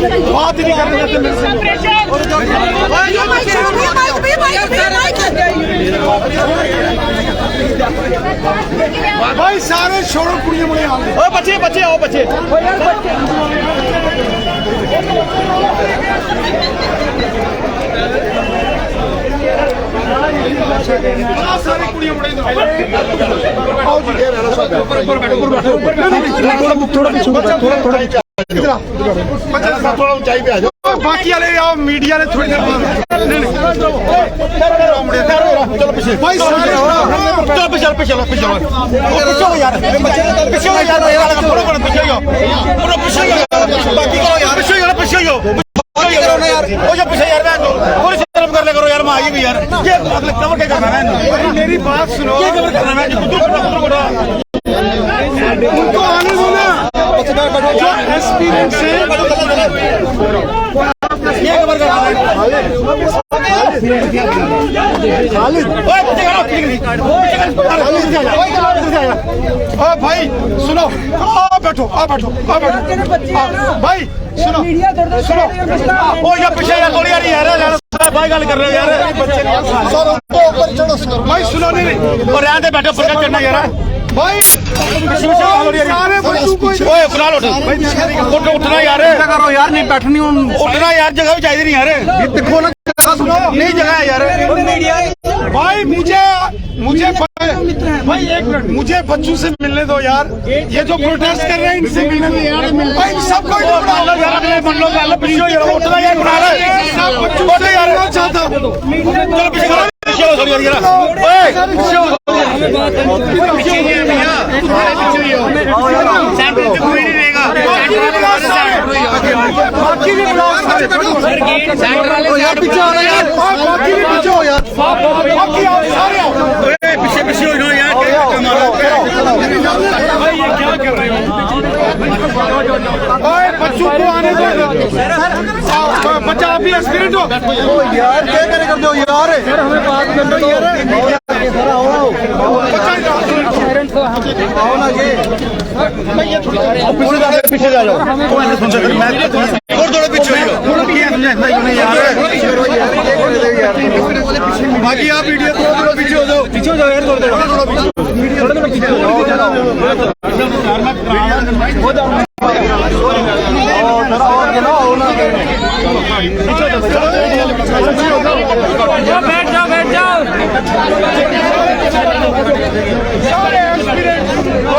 बात ही नहीं करने देते मेरे से। भाई सारे छोड़ो कुड़ियां मुड़े आओ बच्चे बच्चे आओ बच्चे सारे कुड़ियां मुड़े थोड़ा ऊंचाई पे आ जाओ बाकी वाले आओ मीडिया ने थोड़ी देर चलो पीछे भाई चलो पीछे पीछे पीछे यार पीछे यार थोड़ा पीछे पीछे बाकी यार पीछे पीछे करो ना यार वो जो पीछे यार पूरी शर्म कर ले करो यार माँ भी यार ये अगले कवर क्या करना है मेरी बात सुनो ये कवर करना है उनको आने दो ना जो एक्सपीरियंस से ये कवर करना है भाई सुनो बैठो बैठो भाई सुनो सुनो ओ ये पीछे यार थोड़ी यार यार भाई गल कर रहे हो यार भाई सुनो नहीं और यहाँ पे बैठो पकड़ करना यार भाई सारे बच्चों को उठना यार करो यार नहीं बैठनी उठना यार जगह भी चाहिए नहीं यार देखो ना सुनो नहीं जगह है यार भाई मुझे भाई एक मिनट मुझे बच्चों से मिलने दो यार ये जो प्रोटेस्ट कर रहे हैं इनसे मिलने दो यार भाई सबको उठना यार बना रहे यार चाहता पीछे पीछे हो यार क्या कर रहे हो बच्चों को आने दो बच्चा आप भी एक्सपीरियंस हो यार क्या करे कर दो यार हमें बात कर दो यार आओ ना जी पीछे जा जाओ और थोड़ा पीछे बाकी आप वीडियो थोड़ा पीछे हो जाओ यार थोड़ा बैठ जाओ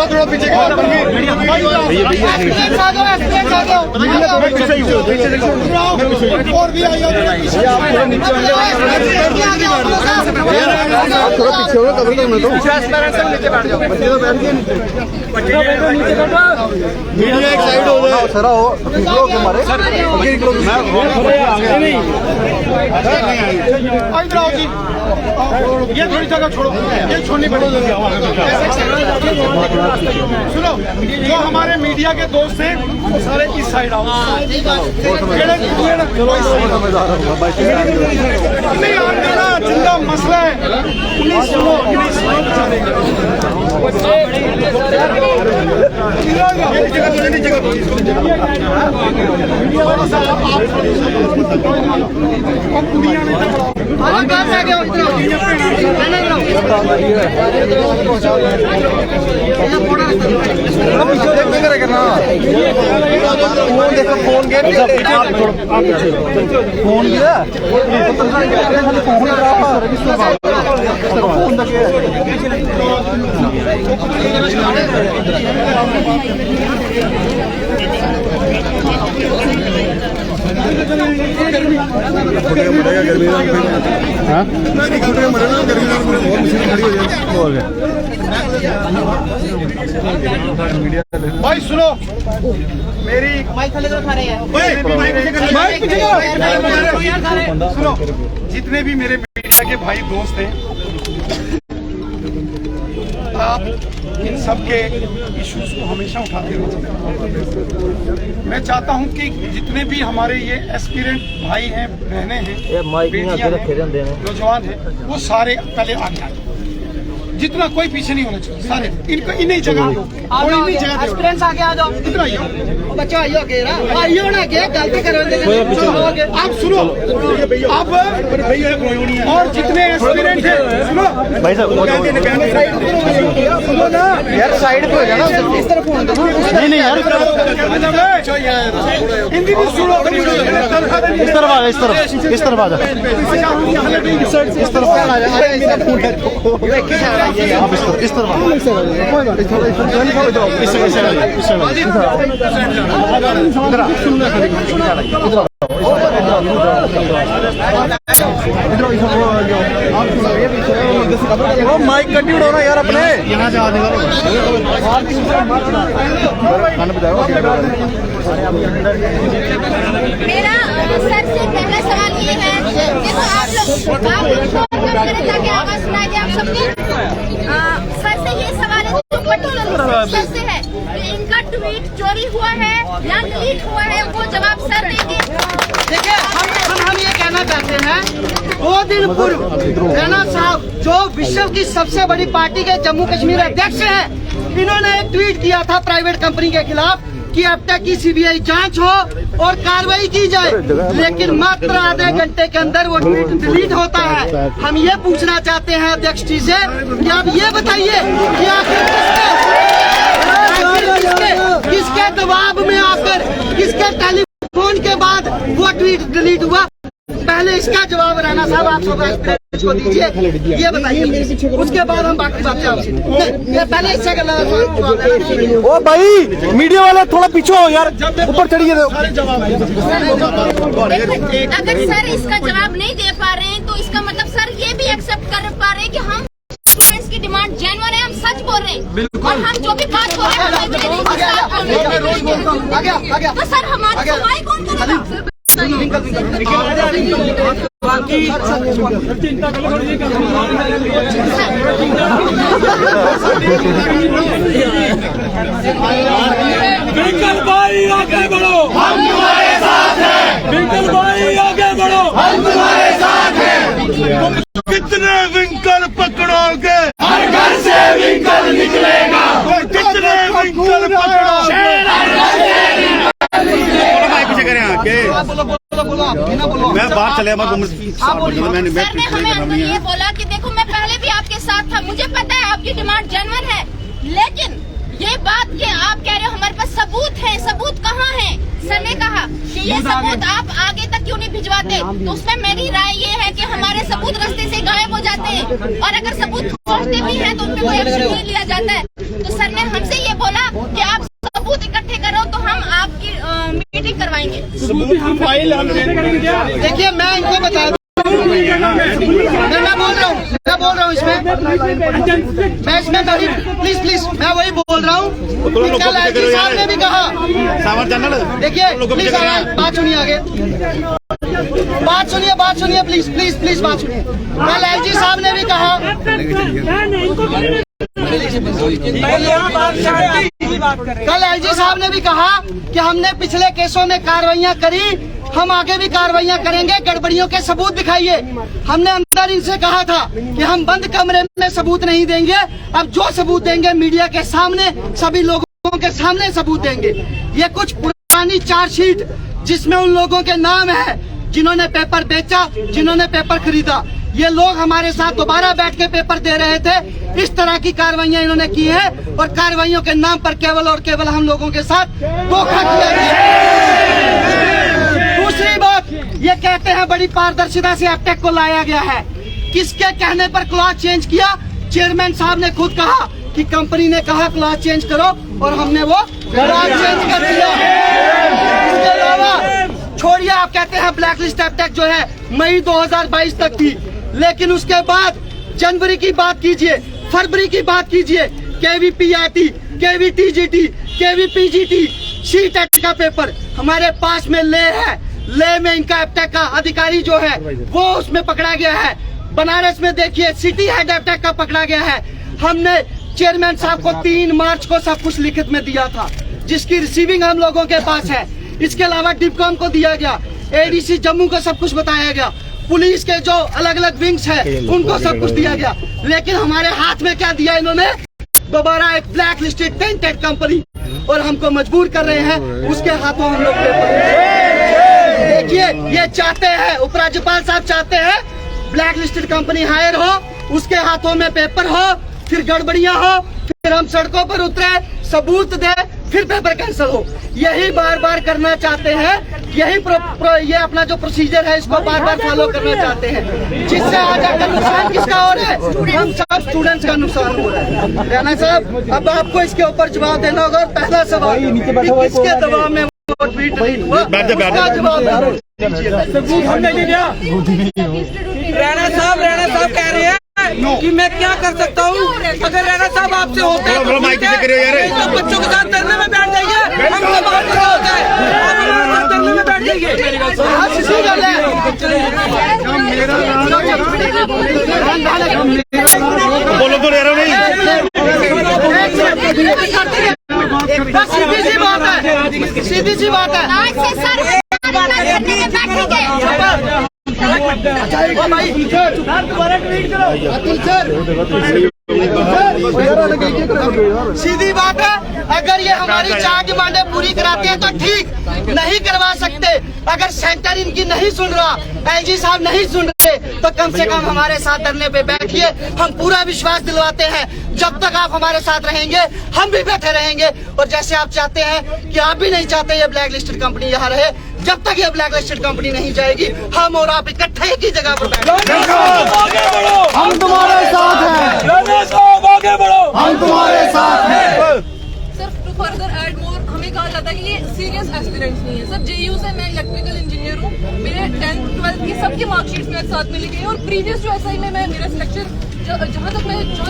थोड़ा पीछे और भी आइए थोड़ा पीछे हो कभी तो नीचे बैठ जाओ मीडिया एक साइड हो जाए सर हो हमारे ये थोड़ी जगह छोड़ो ये छोड़नी पड़ेगी सुनो जो हमारे मीडिया के दोस्त हैं वो सारे इस साइड आओ जिंदा मसला है फोन भाई सुनो मेरी सुनो जितने भी मेरे मीडिया के भाई दोस्त हैं आप इन सब के इश्यूज को हमेशा उठाते रहते हैं। मैं चाहता हूं कि जितने भी हमारे ये एस्पिरेंट भाई हैं बहनें हैं बेटियां हैं नौजवान हैं वो सारे पहले आगे आए जितना कोई पीछे नहीं होना चाहिए, सारे इनको इन्हीं जगह एक्सपीरियंस आगे आ जाओ, इतना आइयो। बच्चों आइयो घेरा आइयो ना के गलती करो आप सुनो, आप और जितने एस्पिरेंट हैं सुनो भाई साहब सुनो ना यार साइड पे हो जाना इस तरफ फोन दो। नहीं यार हिंदी भी सुनो, इस तरफ आ जा, इस तरफ आ जा, इस तरफ आ जा, इस तरफ माइक कंटिन्यू हो रहा यार अपने यहाँ से आने वाले मेरा सर से पहला सवाल ये है, देखो आप लोग ताकि आवाज सुनाई दे आप सबको। सर से ये सवाल है जो पर्टिकुलर सर से है कि इनका ट्वीट चोरी हुआ है या डिलीट हुआ है, वो जवाब सर देंगे। देखिए हम ये कहना चाहते हैं, 2 दिन पूर्व रैना साहब जो विश्व की सबसे बड़ी पार्टी के जम्मू कश्मीर अध्यक्ष हैं, इन्होंने एक ट्वीट किया था प्राइवेट कंपनी के खिलाफ कि अब तक की सीबीआई जांच हो और कार्रवाई की जाए, लेकिन मात्र आधे घंटे के अंदर वो ट्वीट डिलीट होता है। हम ये पूछना चाहते हैं अध्यक्ष जी से कि आप ये बताइए कि आखिर किसके दबाव में आकर, किसके टेलीफोन के बाद वो ट्वीट डिलीट हुआ, पहले इसका जवाब राणा साहब आप सब को दीजिए, ये बताइए, उसके बाद हम बाकी बातें आपसे पहले इससे ओ भाई मीडिया वाले थोड़ा पीछे हो यार, ऊपर चढ़िए। अगर सर इसका जवाब नहीं दे पा रहे हैं तो इसका मतलब सर ये भी एक्सेप्ट कर पा रहे हैं कि हम इसकी डिमांड जेन्युइन है, हम सच बोल रहे हैं और हम जो भी बात बोल रहे हैं तो सर हमारी सुनवाई कौन करेगा? विकल भाई आगे बढ़ो, हम तुम्हारे साथ हैं। विकल भाई आगे बढ़ो, हम तुम्हारे साथ हैं। कितने विंकल पकड़ोगे, हर घर से विंकल निकलेगा। कितने विंकल पकड़ोगे, हर घर से मैं बाहर चले सर ने हमें अंदर ये बोला कि देखो मैं पहले भी आपके साथ था, मुझे पता है आपकी डिमांड जेन्युइन है, लेकिन ये बात कि आप कह रहे हो हमारे पास सबूत है, सबूत कहाँ है? सर ने कहा कि ये सबूत आप आगे तक क्यों नहीं भिजवाते, तो उसमें मेरी राय ये है कि हमारे सबूत रास्ते से गायब हो जाते हैं और अगर सबूत पहुँचते भी हैं तो उन पे कोई एक्शन नहीं लिया जाता है। तो सर ने हमसे ये बोला कि आप सबूत इकट्ठे करो तो हम आपकी मीटिंग करवाएंगे। देखिए मैं इनको बता दूं, मैं बोल रहा हूँ इसमें, मैं इसमें प्लीज मैं वही बोल रहा हूँ। कल एलजी साहब ने भी कहा, देखिए प्लीज बात सुनिए, आगे बात सुनिए प्लीज बात सुनिए। कल एलजी साहब ने भी कहा, कल एलजी साहब ने भी कहा कि हमने पिछले केसों में कार्रवाइयां करी, हम आगे भी कार्रवाइयां करेंगे, गड़बड़ियों के सबूत दिखाइए। हमने अंदर इनसे कहा था कि हम बंद कमरे में सबूत नहीं देंगे, अब जो सबूत देंगे मीडिया के सामने, सभी लोगों के सामने सबूत देंगे। ये कुछ पुरानी चार्जशीट जिसमें उन लोगों के नाम है जिन्होंने पेपर बेचा, जिन्होंने पेपर खरीदा, ये लोग हमारे साथ दोबारा बैठ के पेपर दे रहे थे। इस तरह की कार्रवाइयां इन्होंने की है और कार्रवाइयों के नाम पर केवल और केवल हम लोगों के साथ धोखा किया गया। दूसरी बात, ये कहते हैं बड़ी पारदर्शिता से एपटेक को लाया गया है। किसके कहने पर क्लॉज चेंज किया? चेयरमैन साहब ने खुद कहा कि कंपनी ने कहा क्लॉज चेंज करो और हमने वो क्लॉज चेंज कर दिया। इसके अलावा छोड़िए, आप कहते हैं ब्लैक लिस्ट एपटेक जो है मई 2022 तक थी, लेकिन उसके बाद जनवरी की बात कीजिए, फरवरी की बात कीजिए, केवीपीआईटी, केवीटीजीटी, केवीपीजीटी, सीटेट का पेपर हमारे पास में ले है। ले में इनका एपटेक का अधिकारी जो है वो उसमें पकड़ा गया है। बनारस में देखिए सिटी हेड एपटेक का पकड़ा गया है। हमने चेयरमैन साहब को 3 मार्च को सब कुछ लिखित में दिया था, जिसकी रिसीविंग हम लोगों के पास है। इसके अलावा डिपकॉम को दिया गया, एडीसी जम्मू को सब कुछ बताया गया। पुलिस के जो अलग अलग विंग्स है उनको सब कुछ दिया गया, लेकिन हमारे हाथ में क्या दिया इन्होंने? दोबारा एक ब्लैक लिस्टेड टेंटेड कंपनी, और हमको मजबूर कर रहे हैं उसके हाथों हम लोग देखिए, ये चाहते हैं, उपराज्यपाल साहब चाहते हैं ब्लैक लिस्टेड कंपनी हायर हो, उसके हाथों में पेपर हो, फिर गड़बड़ियां हो, फिर हम सड़कों पर उतरे, सबूत दे, फिर पेपर कैंसिल हो। यही बार बार करना चाहते हैं, यही ये अपना जो प्रोसीजर है इसको बार बार फॉलो करना चाहते हैं, जिससे आज आकर नुकसान किसका हो रहा है? हम सब स्टूडेंट्स का नुकसान हो रहा है। राणा साहब, अब आपको इसके ऊपर जवाब देना होगा। पहला सवाल, किसके दबाव में वोट डिलीट हुआ, उसका जवाब सबूत हमने नहीं दिया। राणा साहब कह रहे हैं कि मैं क्या कर सकता हूँ? अगर राणा साहब आपसे होता है तो बच्चों के साथ धरने में बैठ जाइए, हमसे बात क्या होता है, आप धरने में बैठ जाइए। बोलो तो ले रहा नहीं। सीधी सी बात है, सीधी सी बात है। आज से सर धरने में बैठेंगे। सीधी बात है, अगर ये हमारी 4 डिमांडें पूरी कराते हैं तो ठीक, नहीं करवा सकते। अगर सेंटर इनकी नहीं सुन रहा, एलजी साहब नहीं सुन रहे, तो कम से कम हमारे साथ धरने पे बैठिए। हम पूरा विश्वास दिलवाते हैं, जब तक आप हमारे साथ रहेंगे हम भी बैठे रहेंगे। और जैसे आप चाहते हैं कि आप भी नहीं चाहते ये ब्लैक लिस्टेड कंपनी यहाँ रहे, जब तक ये ब्लैक लिस्टेड कंपनी नहीं जाएगी, हम और आप इकट्ठे एक ही जगह पर बैठेंगे। हम तुम्हारे साथ हैं, आगे बढ़ो, हम तुम्हारे साथ हैं। Sir to further add more, हमें कहा जाता है कि ये सीरियस एस्पिरेंट्स नहीं है। सर जेयू से मैं इलेक्ट्रिकल इंजीनियर हूँ, मेरे 10th 12th की सबकी मार्कशीट मेरे साथ में लिखी है, और प्रीवियस जो एसआई में मैं मेरा सिलेक्शन जहाँ तक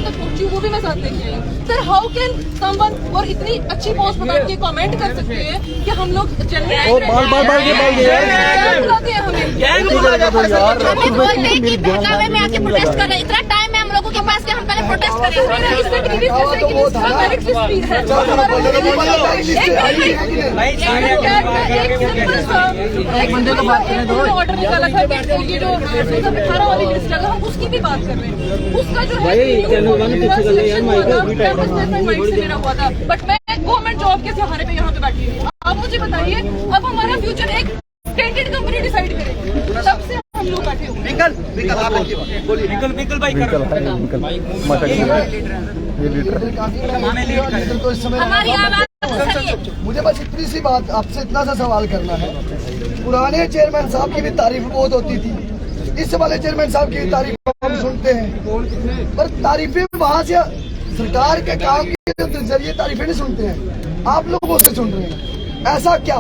पहुंची वो भी मैं साथ लेके आई हूँ। सर हाउ कैन समवन, और इतनी अच्छी पोस्ट बता के कमेंट कर सकते हैं कि हम लोग हमें बोलते हैं कि बहकावे में आके प्रोटेस्ट कर रहे हैं। इतना टाइम है हम लोगों के पास कि हम पहले प्रोटेस्ट करें। इससे ऑर्डर निकाला था कि जो 2018 वाली लिस्ट है, हम उसकी भी बात कर रहे हैं। उसका जो है मेरा हुआ था, बट मैं गवर्नमेंट जॉब के सहारे पे यहाँ पे बैठी हुई। आप मुझे बताइए, अब हमारा फ्यूचर एक टेंटेड कंपनी डिसाइड करे, तब से हम लोग बैठे हुए। हमारी आवाज मुझे बस इतनी सी बात आपसे इतना सा सवाल करना है। पुराने चेयरमैन साहब की भी तारीफ बहुत होती थी, इस वाले चेयरमैन साहब की तारीफ हम सुनते हैं, पर तारीफें वहाँ से सरकार के काम के जरिए तारीफें नहीं सुनते हैं, आप लोगों से सुन रहे हैं। ऐसा क्या?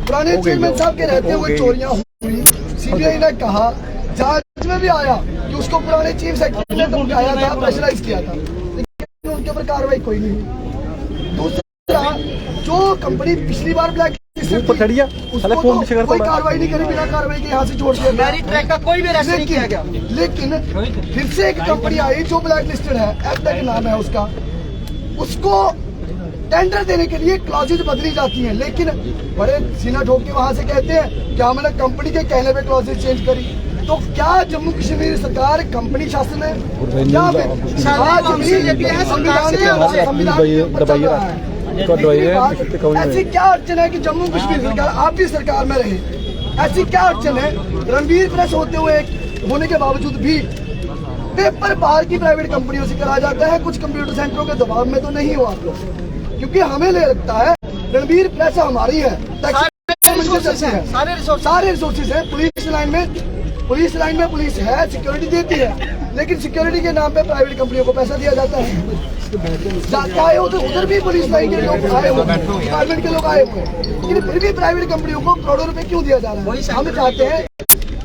पुराने चेयरमैन साहब के रहते हुए चोरियां हुई, सीबीआई ने कहा, जांच में भी आया कि उसको पुराने चीफ सेक्रेटरी ने धमकाया था, प्रेशराइज किया था, लेकिन उनके ऊपर कार्रवाई कोई नहीं हुई। दूसरा, जो कंपनी पिछली बार ब्लैक कोई कार्रवाई नहीं करी, बिना कार्रवाई के यहाँ से छोड़ दिया। मैरिट ट्रैक का कोई भी रेस्ट नहीं किया गया। लेकिन फिर से एक कंपनी आई जो ब्लैक लिस्टेड है, एफटेक नाम है उसका, उसको टेंडर देने के लिए क्लॉजेज बदली जाती हैं, लेकिन बड़े सीना ठोक के वहाँ से कहते हैं कि हमने कंपनी के कहने पे क्लॉजेज चेंज करी। तो क्या जम्मू कश्मीर सरकार कंपनी शासन है? क्या ऐसी क्या अड़चन है कि जम्मू कश्मीर सरकार, आप भी सरकार में रहे, ऐसी क्या अड़चन है? रणवीर प्रेस होने के बावजूद भी पेपर बाहर की प्राइवेट कंपनियों से कराया जाता है, कुछ कंप्यूटर सेंटरों के दबाव में तो नहीं हो आप लोग, क्योंकि हमें लगता है रणवीर प्रेस हमारी है, सारे रिसोर्सेज है। पुलिस लाइन में पुलिस है, सिक्योरिटी देती है, लेकिन सिक्योरिटी के नाम पे प्राइवेट कंपनियों को पैसा दिया जाता है। चाहे उधर भी पुलिस लाइन के लोग आए हुए, डिपार्टमेंट के लोग आए हुए, लेकिन फिर भी प्राइवेट कंपनियों को करोड़ों रुपए क्यों दिया जा रहा है? हम चाहते हैं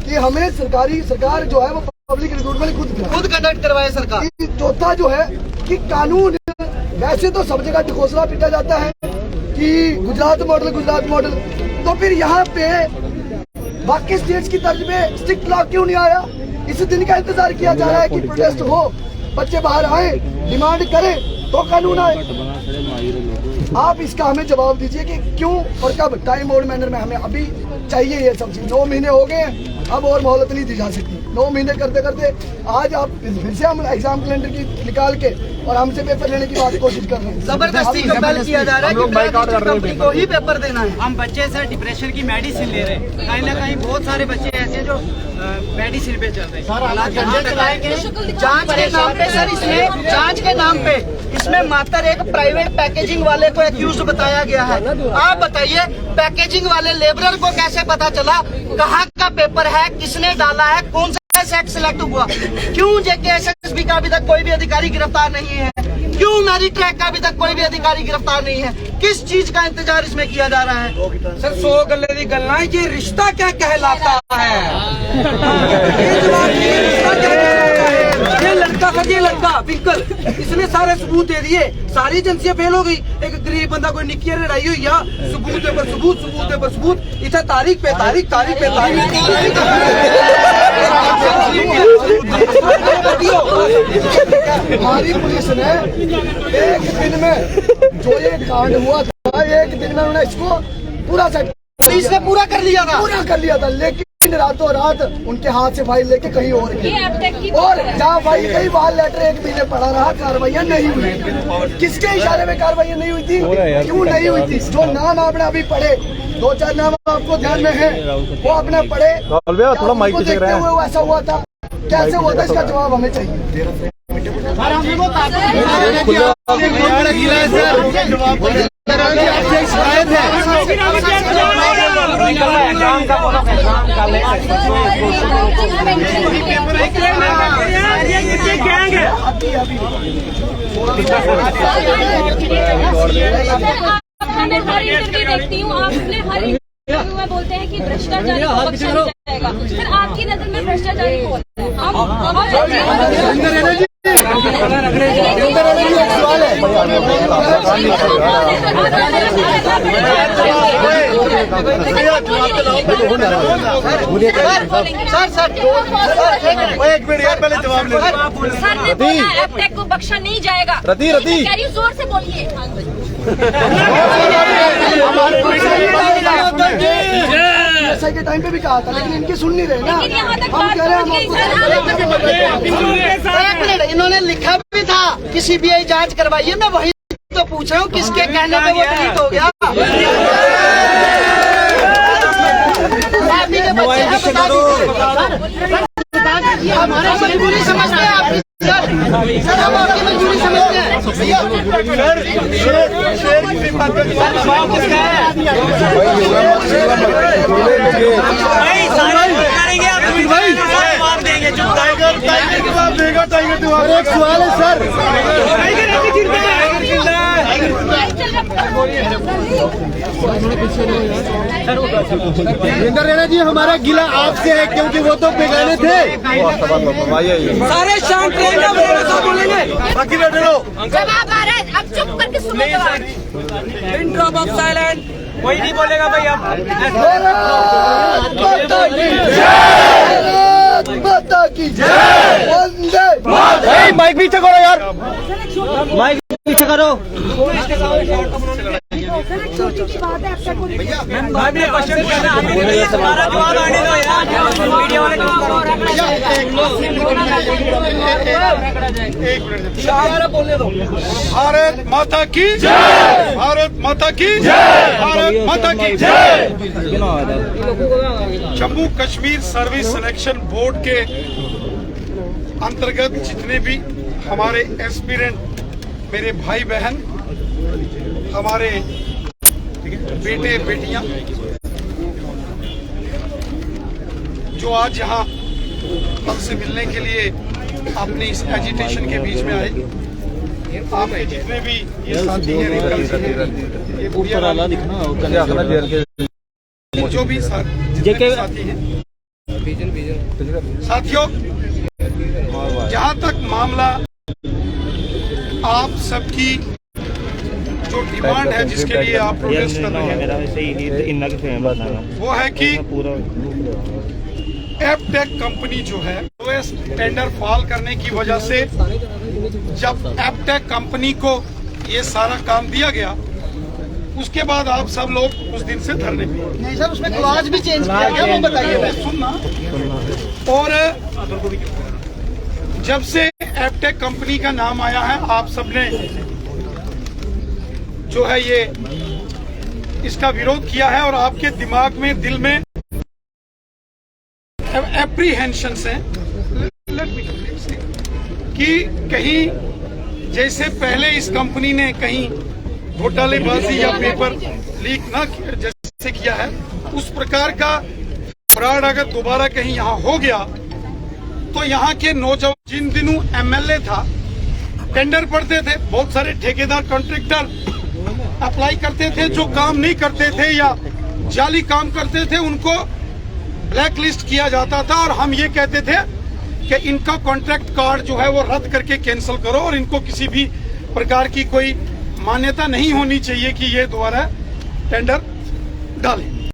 कि हमें सरकार जो है वो पब्लिक रिक्रूटमेंट खुद कंडक्ट करवाए सरकार। चौथा जो है कि कानून, वैसे तो सब जगह ढकोसला पीटा जाता है कि गुजरात मॉडल, तो फिर यहाँ पे बाकी स्टेट्स की तर्ज में स्ट्रिक्ट लॉ क्यों नहीं आया? इस दिन का इंतजार किया जा रहा है कि प्रोटेस्ट हो, बच्चे बाहर आए, डिमांड करें तो कानून आए। आप इसका हमें जवाब दीजिए कि क्यों और कब, टाइम और मैनर में हमें अभी चाहिए ये सब चीज। 9 महीने हो गए, अब और मोहलत नहीं दी जा सकती। 9 महीने करते करते आज आप फिर से हम एग्जाम कैलेंडर की निकाल के और हमसे पेपर लेने की बात कोशिश कर रहे हैं। जबरदस्ती कंपेल किया जा रहा है कि कंपनी को ही पेपर देना है। हम बच्चे सर डिप्रेशन की मेडिसिन ले रहे हैं, कहीं ना कहीं बहुत सारे बच्चे ऐसे हैं जो मेडिसिन पे चल रहे हैं। जांच के नाम पे सर, इसमें जांच के नाम पे इसमें मात्र एक प्राइवेट पैकेजिंग वाले को एक्यूज बताया गया है। आप बताइए, पैकेजिंग वाले लेबरर को कैसे पता चला कहाँ का पेपर है, किसने डाला है, कौन सा सेट सिलेक्ट हुआ? क्यों JKSSB का अभी तक कोई भी अधिकारी गिरफ्तार नहीं है? क्यों मैरिट्रैक का अभी तक कोई भी अधिकारी गिरफ्तार नहीं है? किस चीज का इंतजार इसमें किया जा रहा है? सर 100 गल्ले दी गल्ला है, ये रिश्ता क्या कहलाता है? ये जवाब ये रिश्ता क्या कहलाता है? ये लड़का था, ये लड़का बिल्कुल इसने सारे सबूत दे दिए, सारी एजेंसियां फेल हो गई। एक गरीब बंदा कोई निक्की लड़ाई हुई या सबूत पे सबूत, सबूत पे सबूत, इतना तारीख पे तारीख, तारीख पे तारीख। हमारी पुलिस ने एक दिन में जो ये कांड हुआ था, एक दिन में उन्होंने इसको पूरा सेट पुलिस ने पूरा कर लिया था, लेकिन रातों रात उनके हाथ से फाइल लेके कहीं और गई। और जहाँ फाइल कहीं बाहर लेटर 1 महीने पड़ा रहा, कार्रवाइयाँ नहीं हुई। किसके इशारे में कार्रवाइयाँ नहीं हुई थी? क्यों नहीं हुई थी? जो नाम आपने अभी पढ़े, 2-4 नाम आपको ध्यान में है, वो आपने पढ़े, थोड़ा माइक उनको देखते हुए ऐसा हुआ था, कैसे हुआ था, इसका जवाब हमें चाहिए। मैं हर इंटरव्यू देखती हूँ, आप अपने हर इंटरव्यू में बोलते हैं कि भ्रष्टाचारी को बख्शा नहीं जाएगा। फिर आपकी नजर में भ्रष्टाचारी कौन है? सर ने बोला एपटेक को बख्शा नहीं जाएगा। जोर से बोलिए। ऐसा के टाइम पे भी कहा था, लेकिन इनकी सुन नहीं रहे ना। हम कह रहे हैं इन्होंने लिखा भी था कि CBI जांच करवाइए, मैं वही तो पूछ रहा हूँ, किसके कहने पे वो डिलीट हो गया? बच्चे हैं, बता दीजिए। हमारा मजबूरी समझते हैं आप सर, हम आपकी मजबूरी समझते हैं। एक सवाल है सर, इंदर रैना जी, हमारा गिला आपसे है क्योंकि वो तो बेगाने थे। सारे शाम ट्रेन का बोलेंगे, बाकी बैठे रहो। जवाब आ रहा है, अब चुप करके सुनो जवाब। पिन ड्रॉप ऑफ साइलेंट, कोई नहीं बोलेगा भाई। अब माता की जय, वंदे। माइक पीछे करो यार, माइक पीछे करो। भारत माता की जय, भारत माता की जय, भारत माता की जय। Jammu Kashmir service selection board के अंतर्गत जितने भी हमारे एस्पिरेंट, मेरे भाई बहन, हमारे बेटे बेटियां जो आज यहाँ हमसे मिलने के लिए अपने इस एजिटेशन के बीच में आए, आपके जितने भी ये साथी हैं, ये जो भी साथी हैं, साथियों, जहाँ तक मामला आप सबकी जो डिमांड है, जिसके लिए आप प्रोटेस्ट कर रहे हैं, वो है कि एपटेक कंपनी जो है, टेंडर फॉल करने की वजह से जब एपटेक कंपनी को ये सारा काम दिया गया उसके बाद आप सब लोग उस दिन से धरने पे। नहीं सर, उसमें क्लॉज भी चेंज किया गया, वो बताइए। सुनना, और जब से एपटेक कंपनी का नाम आया है, आप सबने जो है ये इसका विरोध किया है और आपके दिमाग में, दिल में एप्रीहेंशंस हैं कि कहीं जैसे पहले इस कंपनी ने कहीं घोटालेबाजी या पेपर लीक ना जैसे किया है, उस प्रकार का फ्रॉड अगर दोबारा कहीं यहाँ हो गया तो यहाँ के नौजवान, जिन दिनों एमएलए था, टेंडर पड़ते थे, बहुत सारे ठेकेदार कॉन्ट्रैक्टर अप्लाई करते थे, जो काम नहीं करते थे या जाली काम करते थे उनको ब्लैक लिस्ट किया जाता था और हम ये कहते थे कि इनका कॉन्ट्रैक्ट कार्ड जो है वो रद्द करके कैंसिल करो और इनको किसी भी प्रकार की कोई मान्यता नहीं होनी चाहिए कि ये दोबारा टेंडर डालें।